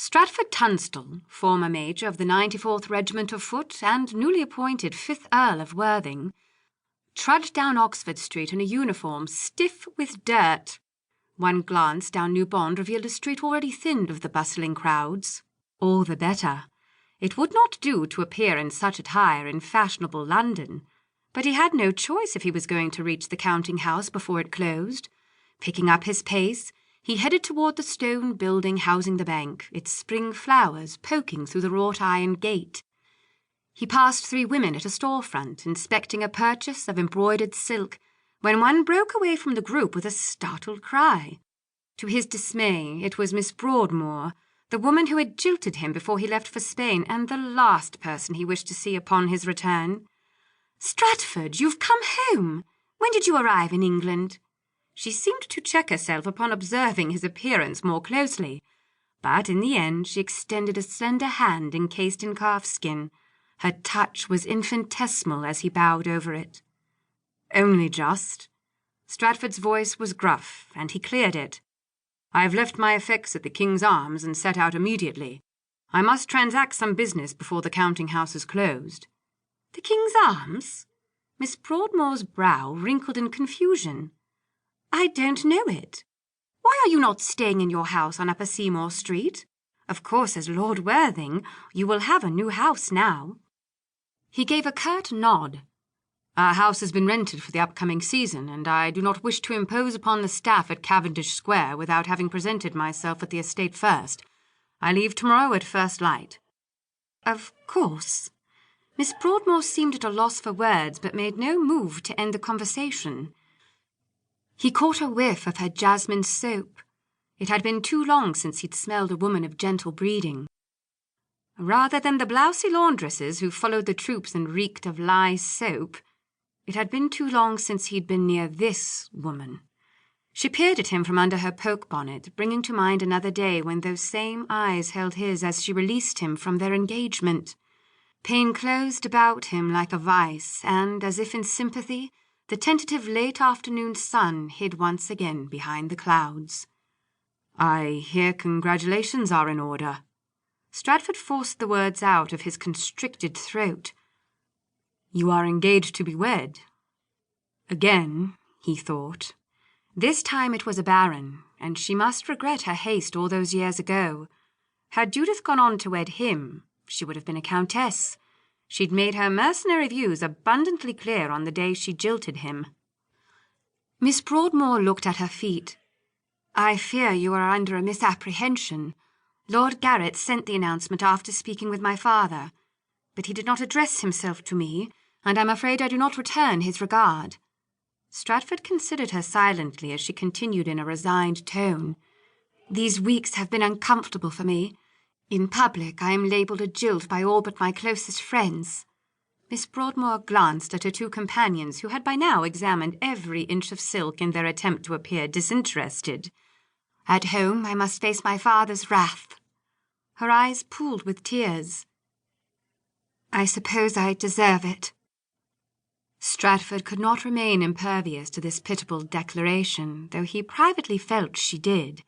Stratford Tunstall, former Major of the 94th Regiment of Foot and newly appointed 5th Earl of Worthing, trudged down Oxford Street in a uniform stiff with dirt. One glance down New Bond revealed a street already thinned of the bustling crowds. All the better. It would not do to appear in such attire in fashionable London, but he had no choice if he was going to reach the counting-house before it closed. Picking up his pace, he headed toward the stone building housing the bank, its spring flowers poking through the wrought-iron gate. He passed 3 women at a storefront, inspecting a purchase of embroidered silk, when one broke away from the group with a startled cry. To his dismay, it was Miss Broadmoor, the woman who had jilted him before he left for Spain, and the last person he wished to see upon his return. "Stratford, you've come home! When did you arrive in England?" She seemed to check herself upon observing his appearance more closely, but in the end she extended a slender hand encased in calfskin. Her touch was infinitesimal as he bowed over it. "Only just." Stratford's voice was gruff, and he cleared it. "I've left my effects at the King's Arms and set out immediately. I must transact some business before the counting-house is closed." "The King's Arms?" Miss Broadmoor's brow wrinkled in confusion. "I don't know it. Why are you not staying in your house on Upper Seymour Street? Of course, as Lord Worthing, you will have a new house now." He gave a curt nod. "Our house has been rented for the upcoming season, and I do not wish to impose upon the staff at Cavendish Square without having presented myself at the estate first. I leave tomorrow at first light." "Of course." Miss Broadmoor seemed at a loss for words, but made no move to end the conversation. He caught a whiff of her jasmine soap. It had been too long since he'd smelled a woman of gentle breeding. Rather than the blousy laundresses who followed the troops and reeked of lye soap, it had been too long since he'd been near this woman. She peered at him from under her poke-bonnet, bringing to mind another day when those same eyes held his as she released him from their engagement. Pain closed about him like a vice, and, as if in sympathy, the tentative late-afternoon sun hid once again behind the clouds. "I hear congratulations are in order." Stratford forced the words out of his constricted throat. "You are engaged to be wed." Again, he thought. This time it was a baron, and she must regret her haste all those years ago. Had Judith gone on to wed him, she would have been a countess. She'd made her mercenary views abundantly clear on the day she jilted him. Miss Broadmoor looked at her feet. "I fear you are under a misapprehension. Lord Garrett sent the announcement after speaking with my father, but he did not address himself to me, and I'm afraid I do not return his regard." Stratford considered her silently as she continued in a resigned tone. "These weeks have been uncomfortable for me. In public, I am labelled a jilt by all but my closest friends." Miss Broadmoor glanced at her 2 companions, who had by now examined every inch of silk in their attempt to appear disinterested. "At home, I must face my father's wrath." Her eyes pooled with tears. "I suppose I deserve it." Stratford could not remain impervious to this pitiable declaration, though he privately felt she did.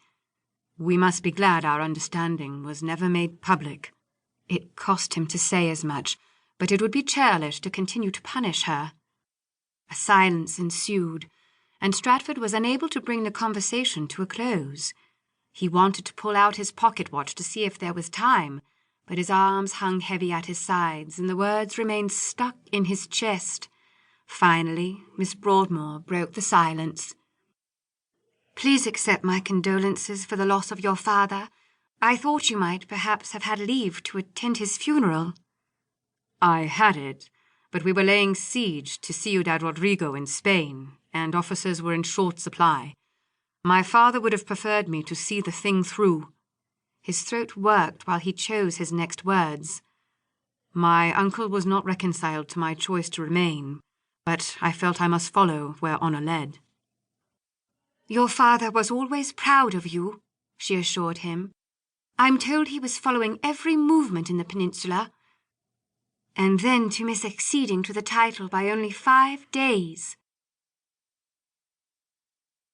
"We must be glad our understanding was never made public." It cost him to say as much, but it would be churlish to continue to punish her. A silence ensued, and Stratford was unable to bring the conversation to a close. He wanted to pull out his pocket-watch to see if there was time, but his arms hung heavy at his sides, and the words remained stuck in his chest. Finally, Miss Broadmoor broke the silence. "Please accept my condolences for the loss of your father. I thought you might perhaps have had leave to attend his funeral." "I had it, but we were laying siege to Ciudad Rodrigo in Spain, and officers were in short supply. My father would have preferred me to see the thing through." His throat worked while he chose his next words. "My uncle was not reconciled to my choice to remain, but I felt I must follow where honour led." "Your father was always proud of you," she assured him. "I'm told he was following every movement in the peninsula. And then to miss acceding to the title by only 5 days.